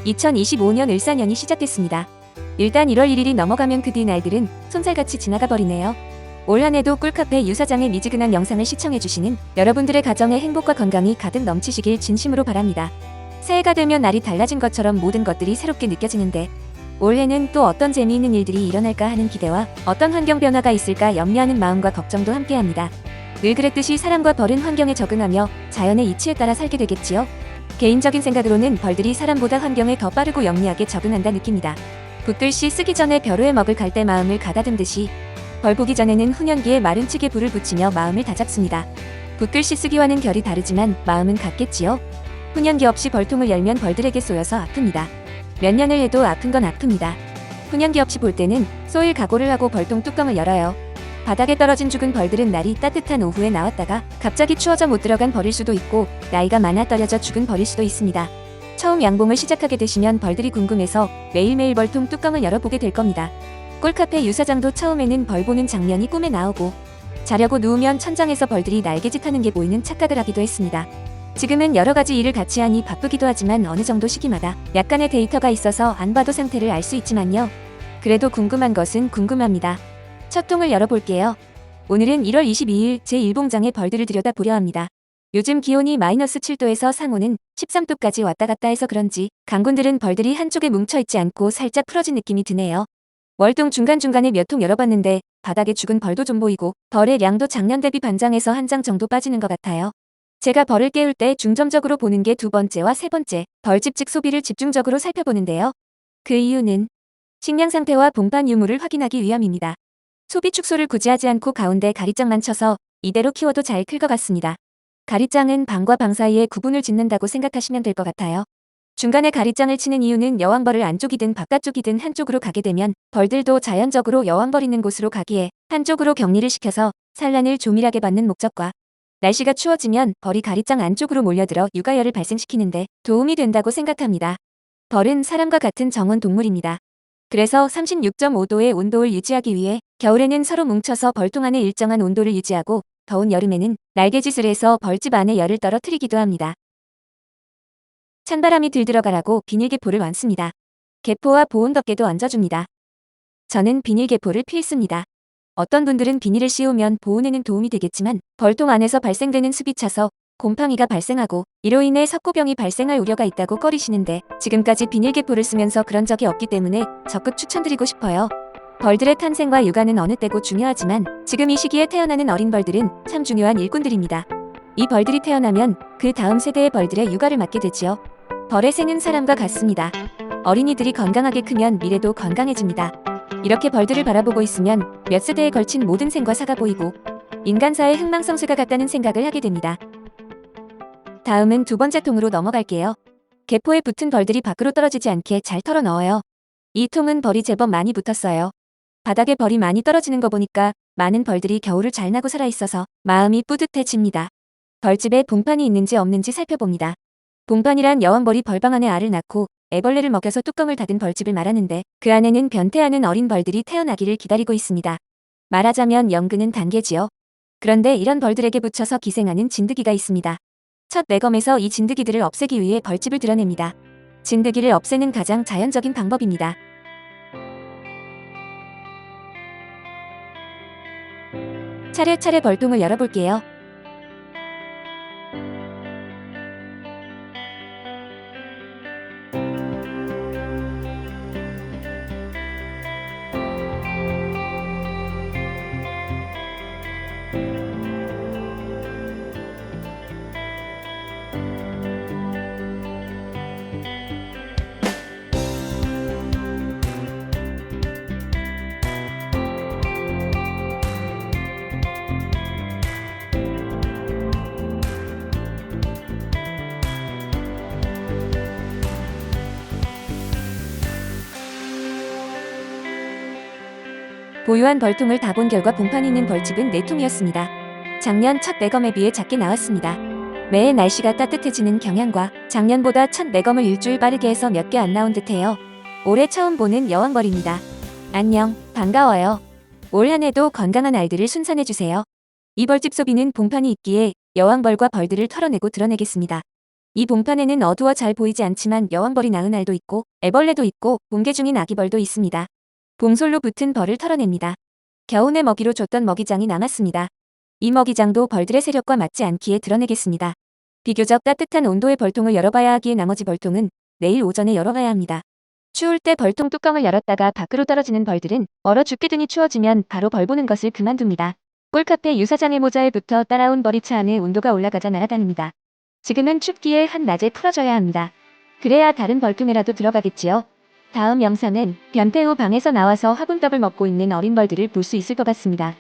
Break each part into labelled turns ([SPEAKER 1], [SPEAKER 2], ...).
[SPEAKER 1] 2025년 을사년이 시작됐습니다. 일단 1월 1일이 넘어가면 그 뒤 날들은 손살같이 지나가 버리네요. 올 한해도 꿀카페 유사장의 미지근한 영상을 시청해주시는 여러분들의 가정에 행복과 건강이 가득 넘치시길 진심으로 바랍니다. 새해가 되면 날이 달라진 것처럼 모든 것들이 새롭게 느껴지는데 올해는 또 어떤 재미있는 일들이 일어날까 하는 기대와 어떤 환경 변화가 있을까 염려하는 마음과 걱정도 함께합니다. 늘 그랬듯이 사람과 벌은 환경에 적응하며 자연의 이치에 따라 살게 되겠지요. 개인적인 생각으로는 벌들이 사람보다 환경에 더 빠르고 영리하게 적응한다 느낍니다. 붓글씨 쓰기 전에 벼루에 먹을 갈대 마음을 가다듬듯이 벌 보기 전에는 훈연기에 마른 칡에 불을 붙이며 마음을 다잡습니다. 붓글씨 쓰기와는 결이 다르지만 마음은 같겠지요. 훈연기 없이 벌통을 열면 벌들에게 쏘여서 아픕니다. 몇 년을 해도 아픈 건 아픕니다. 훈연기 없이 볼 때는 쏘일 각오를 하고 벌통 뚜껑을 열어요. 바닥에 떨어진 죽은 벌들은 날이 따뜻한 오후에 나왔다가 갑자기 추워져 못 들어간 벌일 수도 있고 나이가 많아 떨어져 죽은 벌일 수도 있습니다. 처음 양봉을 시작하게 되시면 벌들이 궁금해서 매일매일 벌통 뚜껑을 열어보게 될 겁니다. 꿀카페 유사장도 처음에는 벌 보는 장면이 꿈에 나오고 자려고 누우면 천장에서 벌들이 날개짓하는 게 보이는 착각을 하기도 했습니다. 지금은 여러 가지 일을 같이 하니 바쁘기도 하지만 어느 정도 시기마다 약간의 데이터가 있어서 안 봐도 상태를 알 수 있지만요. 그래도 궁금한 것은 궁금합니다. 첫 통을 열어볼게요. 오늘은 1월 22일 제1봉장의 벌들을 들여다보려 합니다. 요즘 기온이 마이너스 7도에서 상온은 13도까지 왔다 갔다 해서 그런지 강군들은 벌들이 한쪽에 뭉쳐있지 않고 살짝 풀어진 느낌이 드네요. 월동 중간중간에 몇 통 열어봤는데 바닥에 죽은 벌도 좀 보이고 벌의 량도 작년 대비 반장에서 한 장 정도 빠지는 것 같아요. 제가 벌을 깨울 때 중점적으로 보는 게 두 번째와 세 번째, 벌집직 소비를 집중적으로 살펴보는데요. 그 이유는 식량 상태와 봉판 유무를 확인하기 위함입니다. 소비 축소를 굳이 하지 않고 가운데 가리장만 쳐서 이대로 키워도 잘 클 것 같습니다. 가리장은 방과 방 사이에 구분을 짓는다고 생각하시면 될 것 같아요. 중간에 가리장을 치는 이유는 여왕벌을 안쪽이든 바깥쪽이든 한쪽으로 가게 되면 벌들도 자연적으로 여왕벌 있는 곳으로 가기에 한쪽으로 격리를 시켜서 산란을 조밀하게 받는 목적과 날씨가 추워지면 벌이 가리장 안쪽으로 몰려들어 육아열을 발생시키는데 도움이 된다고 생각합니다. 벌은 사람과 같은 정원 동물입니다. 그래서 36.5도의 온도를 유지하기 위해 겨울에는 서로 뭉쳐서 벌통 안에 일정한 온도를 유지하고 더운 여름에는 날개짓을 해서 벌집 안에 열을 떨어뜨리기도 합니다. 찬바람이 들들어가라고 비닐개포를 얹습니다. 개포와 보온덮개도 얹어줍니다. 저는 비닐개포를 필수입니다. 어떤 분들은 비닐을 씌우면 보온에는 도움이 되겠지만 벌통 안에서 발생되는 습이 차서 곰팡이가 발생하고 이로 인해 석고병이 발생할 우려가 있다고 꺼리시는데 지금까지 비닐개포를 쓰면서 그런 적이 없기 때문에 적극 추천드리고 싶어요. 벌들의 탄생과 육아는 어느 때고 중요하지만 지금 이 시기에 태어나는 어린 벌들은 참 중요한 일꾼들입니다. 이 벌들이 태어나면 그 다음 세대의 벌들의 육아를 맡게 되지요. 벌의 생은 사람과 같습니다. 어린이들이 건강하게 크면 미래도 건강해집니다. 이렇게 벌들을 바라보고 있으면 몇 세대에 걸친 모든 생과 사가 보이고 인간사의 흥망성쇠가 같다는 생각을 하게 됩니다. 다음은 두 번째 통으로 넘어갈게요. 개포에 붙은 벌들이 밖으로 떨어지지 않게 잘 털어 넣어요. 이 통은 벌이 제법 많이 붙었어요. 바닥에 벌이 많이 떨어지는 거 보니까 많은 벌들이 겨울을 잘 나고 살아있어서 마음이 뿌듯해집니다. 벌집에 봉판이 있는지 없는지 살펴봅니다. 봉판이란 여왕벌이 벌방 안에 알을 낳고 애벌레를 먹여서 뚜껑을 닫은 벌집을 말하는데 그 안에는 변태하는 어린 벌들이 태어나기를 기다리고 있습니다. 말하자면 연근은 단계지요. 그런데 이런 벌들에게 붙여서 기생하는 진드기가 있습니다. 첫 매검에서 이 진드기들을 없애기 위해 벌집을 드러냅니다. 진드기를 없애는 가장 자연적인 방법입니다. 차례차례 벌통을 열어볼게요. 보유한 벌통을 다 본 결과 봉판이 있는 벌집은 4통이었습니다. 작년 첫 매검에 비해 작게 나왔습니다. 매해 날씨가 따뜻해지는 경향과 작년보다 첫 매검을 일주일 빠르게 해서 몇 개 안 나온 듯해요. 올해 처음 보는 여왕벌입니다. 안녕, 반가워요. 올 한해도 건강한 알들을 순산해주세요. 이 벌집 소비는 봉판이 있기에 여왕벌과 벌들을 털어내고 드러내겠습니다. 이 봉판에는 어두워 잘 보이지 않지만 여왕벌이 낳은 알도 있고 애벌레도 있고 붕괴 중인 아기벌도 있습니다. 봄솔로 붙은 벌을 털어냅니다. 겨우내 먹이로 줬던 먹이장이 남았습니다. 이 먹이장도 벌들의 세력과 맞지 않기에 드러내겠습니다. 비교적 따뜻한 온도의 벌통을 열어봐야 하기에 나머지 벌통은 내일 오전에 열어봐야 합니다. 추울 때 벌통 뚜껑을 열었다가 밖으로 떨어지는 벌들은 얼어 죽게 되니 추워지면 바로 벌 보는 것을 그만둡니다. 꿀카페 유사장의 모자에 붙어 따라온 벌이 차 안에 온도가 올라가자 날아다닙니다. 지금은 춥기에 한낮에 풀어줘야 합니다. 그래야 다른 벌통에라도 들어가겠지요. 다음 영상은 변태 후 방에서 나와서 화분떡을 먹고 있는 어린 벌들을 볼 수 있을 것 같습니다.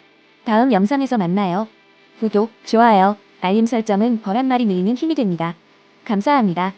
[SPEAKER 1] 다음 영상에서 만나요. 구독, 좋아요, 알림 설정은 벌 한 마리 늘리는 힘이 됩니다. 감사합니다.